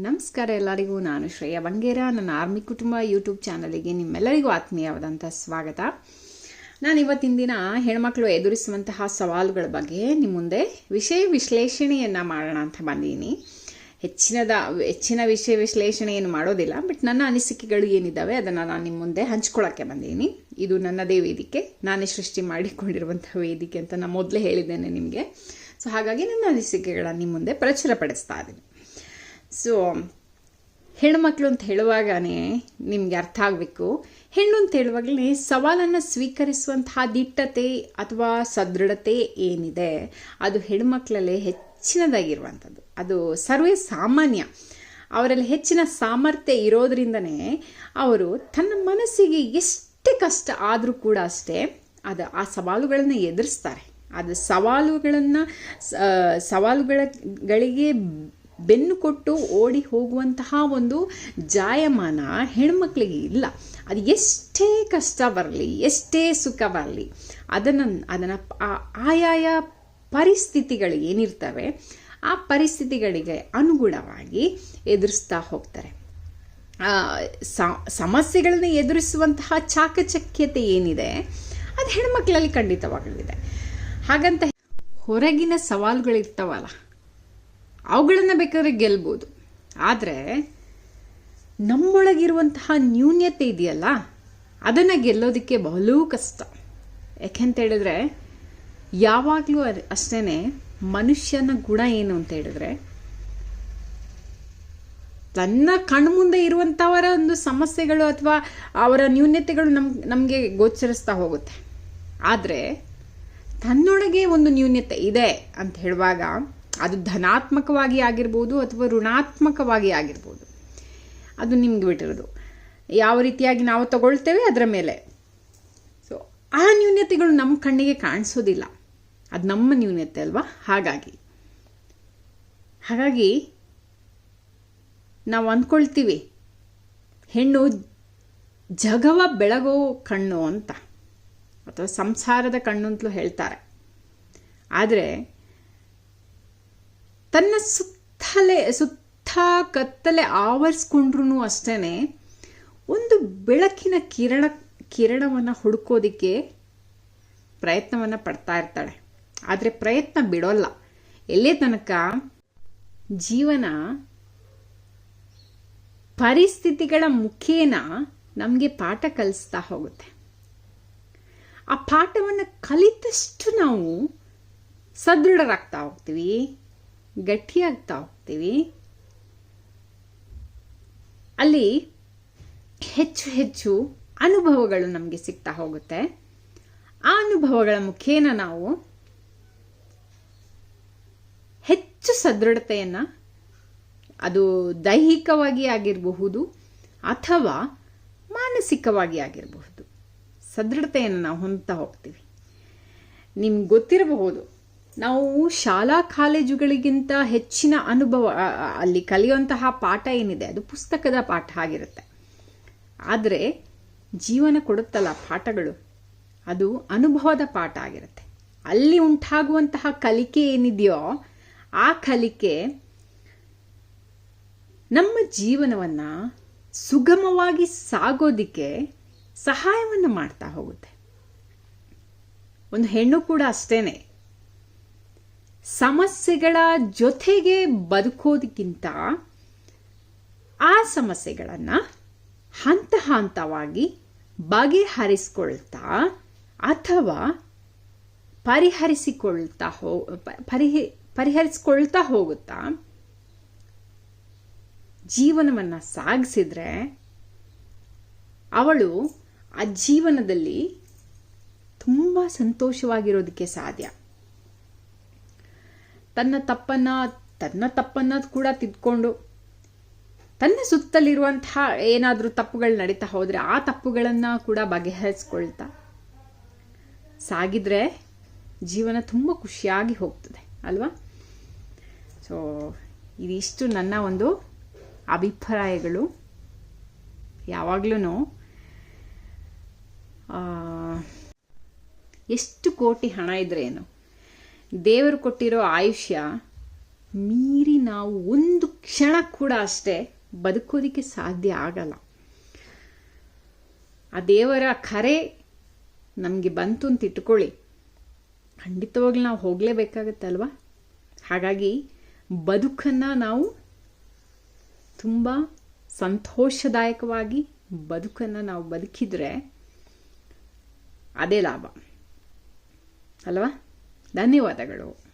ನಮಸ್ಕಾರ ಎಲ್ಲರಿಗೂ. ನಾನು ಶ್ರೇಯಾ ಬಂಗೇರ. ನನ್ನ ಆರ್ಮಿ ಕುಟುಂಬ ಯೂಟ್ಯೂಬ್ ಚಾನಲಿಗೆ ನಿಮ್ಮೆಲ್ಲರಿಗೂ ಆತ್ಮೀಯವಾದಂಥ ಸ್ವಾಗತ. ನಾನು ಇವತ್ತಿನ ದಿನ ಹೆಣ್ಮಕ್ಳು ಎದುರಿಸುವಂತಹ ಸವಾಲುಗಳ ಬಗ್ಗೆ ನಿಮ್ಮ ಮುಂದೆ ವಿಷಯ ವಿಶ್ಲೇಷಣೆಯನ್ನು ಮಾಡೋಣ ಅಂತ ಬಂದೀನಿ. ಹೆಚ್ಚಿನ ವಿಷಯ ವಿಶ್ಲೇಷಣೆ ಏನು ಮಾಡೋದಿಲ್ಲ, ಬಟ್ ನನ್ನ ಅನಿಸಿಕೆಗಳು ಏನಿದ್ದಾವೆ ಅದನ್ನು ನಾನು ನಿಮ್ಮ ಮುಂದೆ ಹಂಚ್ಕೊಳ್ಳೋಕ್ಕೆ ಬಂದೀನಿ. ಇದು ನನ್ನದೇ ವೇದಿಕೆ, ನಾನೇ ಸೃಷ್ಟಿ ಮಾಡಿಕೊಂಡಿರುವಂಥ ವೇದಿಕೆ ಅಂತ ನಾನು ಮೊದಲೇ ಹೇಳಿದ್ದೇನೆ ನಿಮಗೆ. ಸೊ ಹಾಗಾಗಿ ನನ್ನ ಅನಿಸಿಕೆಗಳನ್ನು ನಿಮ್ಮ ಮುಂದೆ ಪ್ರಚುರಪಡಿಸ್ತಾ ಇದ್ದೀನಿ. ಸೊ ಹೆಣ್ಮಕ್ಳು ಅಂತ ಹೇಳುವಾಗನೇ ನಿಮಗೆ ಅರ್ಥ ಆಗಬೇಕು, ಹೆಣ್ಣು ಅಂತ ಹೇಳುವಾಗಲೇ ಸವಾಲನ್ನು ಸ್ವೀಕರಿಸುವಂತಹ ದಿಟ್ಟತೆ ಅಥವಾ ಸದೃಢತೆ ಏನಿದೆ ಅದು ಹೆಣ್ಮಕ್ಳಲ್ಲೇ ಹೆಚ್ಚಿನದಾಗಿರುವಂಥದ್ದು. ಅದು ಸರ್ವೇ ಸಾಮಾನ್ಯ. ಅವರಲ್ಲಿ ಹೆಚ್ಚಿನ ಸಾಮರ್ಥ್ಯ ಇರೋದ್ರಿಂದನೇ ಅವರು ತನ್ನ ಮನಸ್ಸಿಗೆ ಎಷ್ಟೇ ಕಷ್ಟ ಆದರೂ ಕೂಡ ಅಷ್ಟೇ ಆ ಸವಾಲುಗಳನ್ನು ಎದುರಿಸ್ತಾರೆ. ಅದು ಸವಾಲುಗಳಿಗೆ ಬೆನ್ನು ಕೊಟ್ಟು ಓಡಿ ಹೋಗುವಂತಹ ಒಂದು ಜಾಯಮಾನ ಹೆಣ್ಮಕ್ಳಿಗೆ ಇಲ್ಲ. ಅದು ಎಷ್ಟೇ ಕಷ್ಟ ಬರಲಿ, ಎಷ್ಟೇ ಸುಖ ಬರಲಿ, ಅದನ್ನು ಆಯಾಯ ಪರಿಸ್ಥಿತಿಗಳು ಏನಿರ್ತವೆ ಆ ಪರಿಸ್ಥಿತಿಗಳಿಗೆ ಅನುಗುಣವಾಗಿ ಎದುರಿಸ್ತಾ ಹೋಗ್ತಾರೆ. ಸಮಸ್ಯೆಗಳನ್ನ ಎದುರಿಸುವಂತಹ ಚಾಕಚಕ್ಯತೆ ಏನಿದೆ ಅದು ಹೆಣ್ಮಕ್ಳಲ್ಲಿ ಖಂಡಿತವಾಗಲಿದೆ. ಹಾಗಂತ ಹೊರಗಿನ ಸವಾಲುಗಳಿರ್ತಾವಲ್ಲ ಅವುಗಳನ್ನು ಬೇಕಾದ್ರೆ ಗೆಲ್ಬೋದು, ಆದರೆ ನಮ್ಮೊಳಗಿರುವಂತಹ ನ್ಯೂನ್ಯತೆ ಇದೆಯಲ್ಲ ಅದನ್ನು ಗೆಲ್ಲೋದಕ್ಕೆ ಬಹಳೂ ಕಷ್ಟ. ಯಾಕೆಂತೇಳಿದ್ರೆ ಯಾವಾಗಲೂ ಅಷ್ಟೇ ಮನುಷ್ಯನ ಗುಣ ಏನು ಅಂತ ಹೇಳಿದ್ರೆ ತನ್ನ ಕಣ್ಮುಂದೆ ಇರುವಂಥವರ ಒಂದು ಸಮಸ್ಯೆಗಳು ಅಥವಾ ಅವರ ನ್ಯೂನ್ಯತೆಗಳು ನಮಗೆ ಗೋಚರಿಸ್ತಾ ಹೋಗುತ್ತೆ. ಆದರೆ ತನ್ನೊಳಗೆ ಒಂದು ನ್ಯೂನ್ಯತೆ ಇದೆ ಅಂತ ಹೇಳುವಾಗ ಅದು ಧನಾತ್ಮಕವಾಗಿ ಆಗಿರ್ಬೋದು ಅಥವಾ ಋಣಾತ್ಮಕವಾಗಿ ಆಗಿರ್ಬೋದು, ಅದು ನಿಮ್ಗೆ ಬಿಟ್ಟಿರೋದು. ಯಾವ ರೀತಿಯಾಗಿ ನಾವು ತಗೊಳ್ತೇವೆ ಅದರ ಮೇಲೆ. ಸೊ ಆ ನ್ಯೂನ್ಯತೆಗಳು ನಮ್ಮ ಕಣ್ಣಿಗೆ ಕಾಣಿಸೋದಿಲ್ಲ, ಅದು ನಮ್ಮ ನ್ಯೂನ್ಯತೆ ಅಲ್ವಾ. ಹಾಗಾಗಿ ನಾವು ಅಂದ್ಕೊಳ್ತೀವಿ ಹೆಣ್ಣು ಜಗವ ಬೆಳಗೋ ಕಣ್ಣು ಅಂತ, ಅಥವಾ ಸಂಸಾರದ ಕಣ್ಣು ಅಂತಲೂ ಹೇಳ್ತಾರೆ. ಆದರೆ ತನ್ನ ಸುತ್ತ ಕತ್ತಲೆ ಆವರಿಸ್ಕೊಂಡ್ರೂ ಅಷ್ಟೇ ಒಂದು ಬೆಳಕಿನ ಕಿರಣವನ್ನು ಹುಡುಕೋದಿಕ್ಕೆ ಪ್ರಯತ್ನವನ್ನು ಪಡ್ತಾ ಇರ್ತಾಳೆ. ಆದರೆ ಪ್ರಯತ್ನ ಬಿಡೋಲ್ಲ. ಎಲ್ಲೇ ತನಕ ಜೀವನ ಪರಿಸ್ಥಿತಿಗಳ ಮುಖೇನ ನಮಗೆ ಪಾಠ ಕಲಿಸ್ತಾ ಹೋಗುತ್ತೆ. ಆ ಪಾಠವನ್ನು ಕಲಿತಷ್ಟು ನಾವು ಸದೃಢರಾಗ್ತಾ ಹೋಗ್ತೀವಿ, ಗಟ್ಟಿಯಾಗ್ತಾ ಹೋಗ್ತೀವಿ. ಅಲ್ಲಿ ಹೆಚ್ಚು ಹೆಚ್ಚು ಅನುಭವಗಳು ನಮಗೆ ಸಿಗ್ತಾ ಹೋಗುತ್ತೆ. ಆ ಅನುಭವಗಳ ಮುಖೇನ ನಾವು ಹೆಚ್ಚು ಸದೃಢತೆಯನ್ನು, ಅದು ದೈಹಿಕವಾಗಿ ಆಗಿರಬಹುದು ಅಥವಾ ಮಾನಸಿಕವಾಗಿ ಆಗಿರಬಹುದು, ಸದೃಢತೆಯನ್ನು ನಾವು ಹೊಂದ್ತಾ ಹೋಗ್ತೀವಿ. ನಿಮ್ಗೆ ಗೊತ್ತಿರಬಹುದು, ನಾವು ಶಾಲಾ ಕಾಲೇಜುಗಳಿಗಿಂತ ಹೆಚ್ಚಿನ ಅನುಭವ ಅಲ್ಲಿ ಕಲಿಯುವಂತಹ ಪಾಠ ಏನಿದೆ ಅದು ಪುಸ್ತಕದ ಪಾಠ ಆಗಿರುತ್ತೆ. ಆದರೆ ಜೀವನ ಕೊಡುತ್ತಲ್ಲ ಪಾಠಗಳು, ಅದು ಅನುಭವದ ಪಾಠ ಆಗಿರುತ್ತೆ. ಅಲ್ಲಿ ಉಂಟಾಗುವಂತಹ ಕಲಿಕೆ ಏನಿದೆಯೋ ಆ ಕಲಿಕೆ ನಮ್ಮ ಜೀವನವನ್ನು ಸುಗಮವಾಗಿ ಸಾಗೋದಿಕ್ಕೆ ಸಹಾಯವನ್ನು ಮಾಡ್ತಾ ಹೋಗುತ್ತೆ. ಒಂದು ಹೆಣ್ಣು ಕೂಡ ಅಷ್ಟೇನೆ, ಸಮಸ್ಯೆಗಳ ಜೊತೆಗೆ ಬದುಕೋದಕ್ಕಿಂತ ಆ ಸಮಸ್ಯೆಗಳನ್ನು ಹಂತ ಹಂತವಾಗಿ ಬಗೆಹರಿಸ್ಕೊಳ್ತಾ ಅಥವಾ ಪರಿಹರಿಸ್ಕೊಳ್ತಾ ಹೋಗುತ್ತಾ ಜೀವನವನ್ನು ಸಾಗಿಸಿದ್ರೆ ಅವಳು ಆ ಜೀವನದಲ್ಲಿ ತುಂಬ ಸಂತೋಷವಾಗಿರೋದಕ್ಕೆ ಸಾಧ್ಯ. ತನ್ನ ತಪ್ಪನ್ನ ಕೂಡ ತಿದ್ಕೊಂಡು ತನ್ನ ಸುತ್ತಲಿರುವಂತಹ ಏನಾದರೂ ತಪ್ಪುಗಳು ನಡೀತಾ ಹೋದರೆ ಆ ತಪ್ಪುಗಳನ್ನು ಕೂಡ ಬಗೆಹರಿಸ್ಕೊಳ್ತಾ ಸಾಗಿದ್ರೆ ಜೀವನ ತುಂಬ ಖುಷಿಯಾಗಿ ಹೋಗ್ತದೆ ಅಲ್ವಾ. ಸೊ ಇದಿಷ್ಟು ನನ್ನ ಒಂದು ಅಭಿಪ್ರಾಯಗಳು. ಯಾವಾಗಲೂ ಎಷ್ಟು ಕೋಟಿ ಹಣ ಇದ್ರೇನು, ದೇವರು ಕೊಟ್ಟಿರೋ ಆಯುಷ್ಯ ಮೀರಿ ನಾವು ಒಂದು ಕ್ಷಣ ಕೂಡ ಅಷ್ಟೇ ಬದುಕೋದಿಕ್ಕೆ ಸಾಧ್ಯ ಆಗಲ್ಲ. ಆ ದೇವರ ಕರೆ ನಮಗೆ ಬಂತು ಅಂತ ಇಟ್ಕೊಳ್ಳಿ, ಖಂಡಿತವಾಗ್ಲೂ ನಾವು ಹೋಗಲೇಬೇಕಾಗತ್ತಲ್ವ. ಹಾಗಾಗಿ ಬದುಕನ್ನು ನಾವು ತುಂಬ ಸಂತೋಷದಾಯಕವಾಗಿ ಬದುಕನ್ನು ನಾವು ಬದುಕಿದ್ರೆ ಅದೇ ಲಾಭ ಅಲ್ವಾ. ಧನ್ಯವಾದಗಳು.